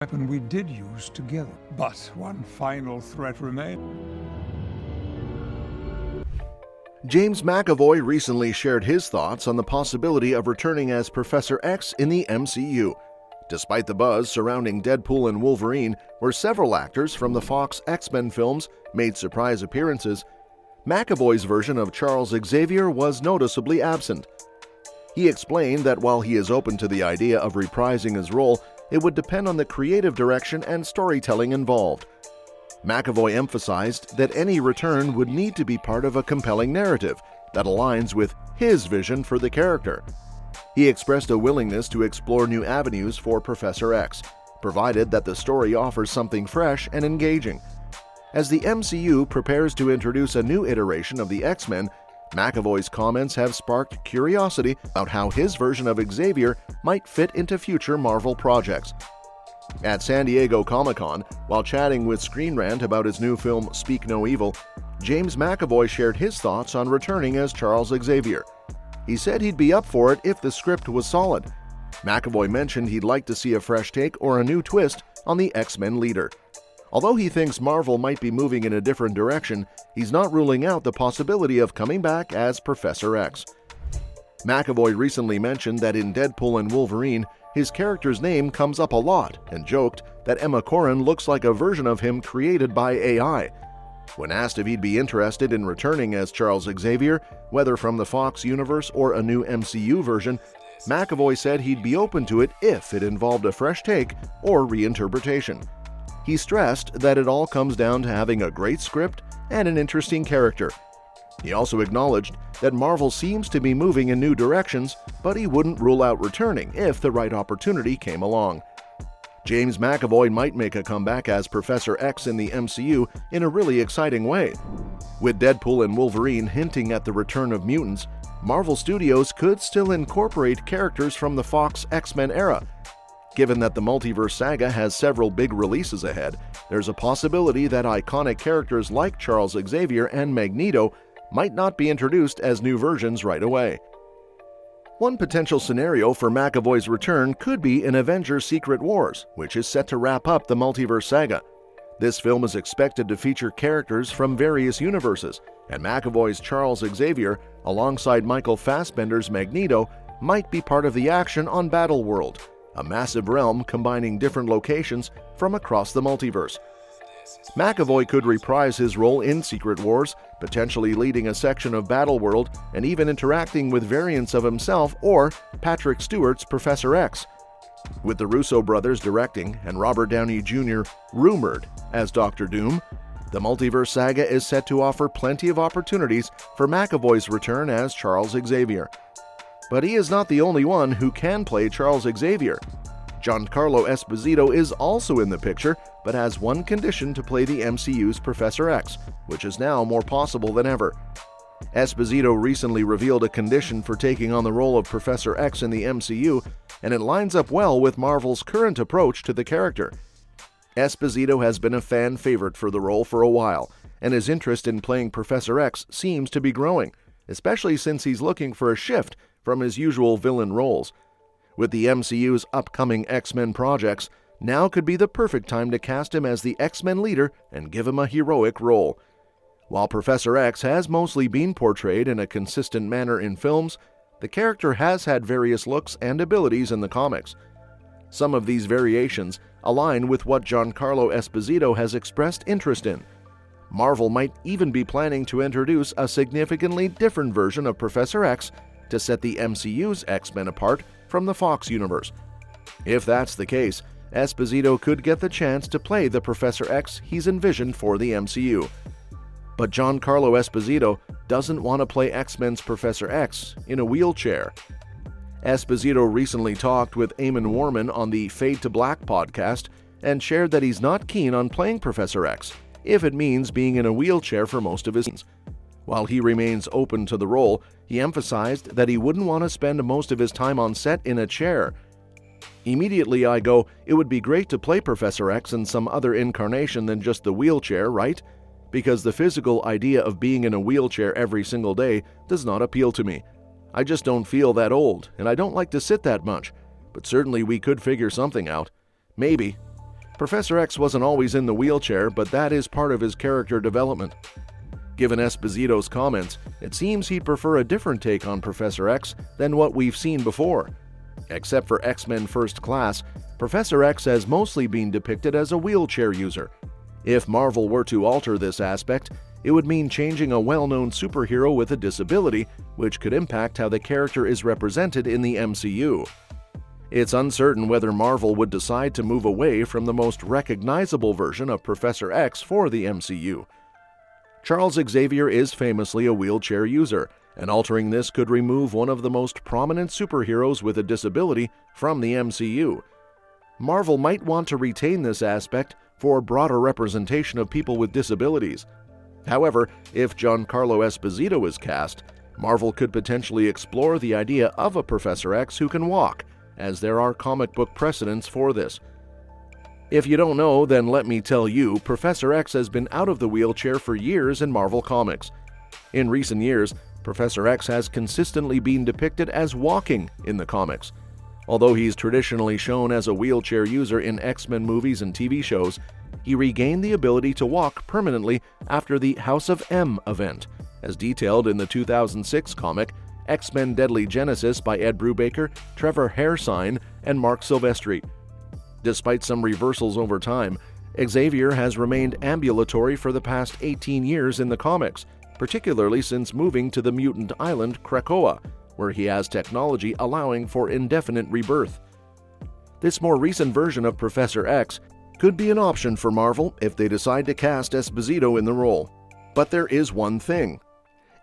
weapon we did use together. But one final threat remained. James McAvoy recently shared his thoughts on the possibility of returning as Professor X in the MCU. Despite the buzz surrounding Deadpool and Wolverine, where several actors from the Fox X-Men films made surprise appearances, McAvoy's version of Charles Xavier was noticeably absent. He explained that while he is open to the idea of reprising his role, it would depend on the creative direction and storytelling involved. McAvoy emphasized that any return would need to be part of a compelling narrative that aligns with his vision for the character. He expressed a willingness to explore new avenues for Professor X, provided that the story offers something fresh and engaging. As the MCU prepares to introduce a new iteration of the X-Men, McAvoy's comments have sparked curiosity about how his version of Xavier might fit into future Marvel projects. At San Diego Comic-Con, while chatting with Screen Rant about his new film Speak No Evil, James McAvoy shared his thoughts on returning as Charles Xavier. He said he'd be up for it if the script was solid. McAvoy mentioned he'd like to see a fresh take or a new twist on the X-Men leader. Although he thinks Marvel might be moving in a different direction, he's not ruling out the possibility of coming back as Professor X. McAvoy recently mentioned that in Deadpool and Wolverine, his character's name comes up a lot and joked that Emma Corrin looks like a version of him created by AI. When asked if he'd be interested in returning as Charles Xavier, whether from the Fox universe or a new MCU version, McAvoy said he'd be open to it if it involved a fresh take or reinterpretation. He stressed that it all comes down to having a great script and an interesting character. He also acknowledged that Marvel seems to be moving in new directions, but he wouldn't rule out returning if the right opportunity came along. James McAvoy might make a comeback as Professor X in the MCU in a really exciting way. With Deadpool and Wolverine hinting at the return of mutants, Marvel Studios could still incorporate characters from the Fox X-Men era. Given that the multiverse saga has several big releases ahead, there's a possibility that iconic characters like Charles Xavier and Magneto might not be introduced as new versions right away. One potential scenario for McAvoy's return could be in Avengers Secret Wars, which is set to wrap up the multiverse saga. This film is expected to feature characters from various universes, and McAvoy's Charles Xavier, alongside Michael Fassbender's Magneto, might be part of the action on Battleworld, a massive realm combining different locations from across the multiverse. McAvoy could reprise his role in Secret Wars, potentially leading a section of Battleworld and even interacting with variants of himself or Patrick Stewart's Professor X. With the Russo brothers directing and Robert Downey Jr. rumored as Dr. Doom, the multiverse saga is set to offer plenty of opportunities for McAvoy's return as Charles Xavier. But he is not the only one who can play Charles Xavier. Giancarlo Esposito is also in the picture, but has one condition to play the MCU's Professor X, which is now more possible than ever. Esposito recently revealed a condition for taking on the role of Professor X in the MCU, and it lines up well with Marvel's current approach to the character. Esposito has been a fan favorite for the role for a while, and his interest in playing Professor X seems to be growing, especially since he's looking for a shift from his usual villain roles. With the MCU's upcoming X-Men projects, now could be the perfect time to cast him as the X-Men leader and give him a heroic role. While Professor X has mostly been portrayed in a consistent manner in films, the character has had various looks and abilities in the comics. Some of these variations align with what Giancarlo Esposito has expressed interest in. Marvel might even be planning to introduce a significantly different version of Professor X to set the MCU's X-Men apart from the Fox universe. If that's the case, Esposito could get the chance to play the Professor X he's envisioned for the MCU. But Giancarlo Esposito doesn't want to play X-Men's Professor X in a wheelchair. Esposito recently talked with Eamon Warman on the Fade to Black podcast and shared that he's not keen on playing Professor X if it means being in a wheelchair for most of his scenes. While he remains open to the role, he emphasized that he wouldn't want to spend most of his time on set in a chair. Immediately I go, it would be great to play Professor X in some other incarnation than just the wheelchair, right? Because the physical idea of being in a wheelchair every single day does not appeal to me. I just don't feel that old, and I don't like to sit that much. But certainly we could figure something out. Maybe. Professor X wasn't always in the wheelchair, but that is part of his character development. Given Esposito's comments, it seems he'd prefer a different take on Professor X than what we've seen before. Except for X-Men First Class, Professor X has mostly been depicted as a wheelchair user. If Marvel were to alter this aspect, it would mean changing a well-known superhero with a disability, which could impact how the character is represented in the MCU. It's uncertain whether Marvel would decide to move away from the most recognizable version of Professor X for the MCU. Charles Xavier is famously a wheelchair user, and altering this could remove one of the most prominent superheroes with a disability from the MCU. Marvel might want to retain this aspect for broader representation of people with disabilities. However, if Giancarlo Esposito is cast, Marvel could potentially explore the idea of a Professor X who can walk, as there are comic book precedents for this. If you don't know, then let me tell you, Professor X has been out of the wheelchair for years in Marvel Comics. In recent years, Professor X has consistently been depicted as walking in the comics. Although he's traditionally shown as a wheelchair user in X-Men movies and TV shows, he regained the ability to walk permanently after the House of M event, as detailed in the 2006 comic X-Men Deadly Genesis by Ed Brubaker, Trevor Hairsine, and Mark Silvestri. Despite some reversals over time, Xavier has remained ambulatory for the past 18 years in the comics, particularly since moving to the mutant island Krakoa, where he has technology allowing for indefinite rebirth. This more recent version of Professor X could be an option for Marvel if they decide to cast Esposito in the role. But there is one thing.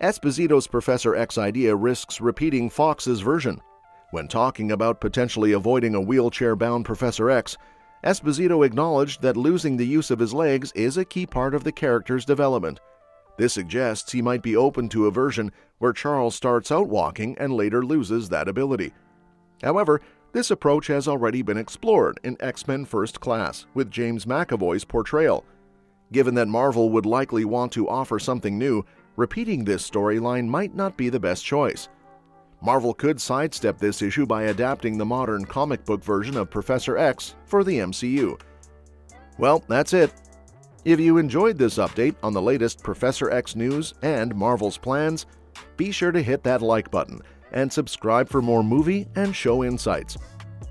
Esposito's Professor X idea risks repeating Fox's version. When talking about potentially avoiding a wheelchair-bound Professor X, Esposito acknowledged that losing the use of his legs is a key part of the character's development. This suggests he might be open to a version where Charles starts out walking and later loses that ability. However, this approach has already been explored in X-Men First Class with James McAvoy's portrayal. Given that Marvel would likely want to offer something new, repeating this storyline might not be the best choice. Marvel could sidestep this issue by adapting the modern comic book version of Professor X for the MCU. Well, that's it. If you enjoyed this update on the latest Professor X news and Marvel's plans, be sure to hit that like button and subscribe for more movie and show insights.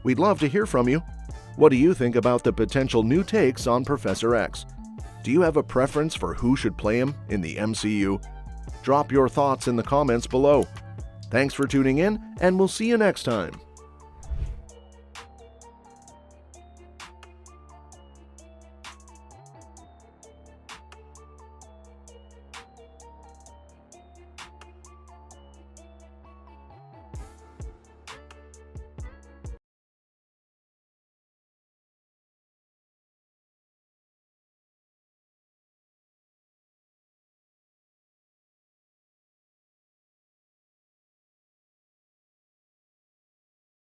We'd love to hear from you. What do you think about the potential new takes on Professor X? Do you have a preference for who should play him in the MCU? Drop your thoughts in the comments below. Thanks for tuning in, and we'll see you next time.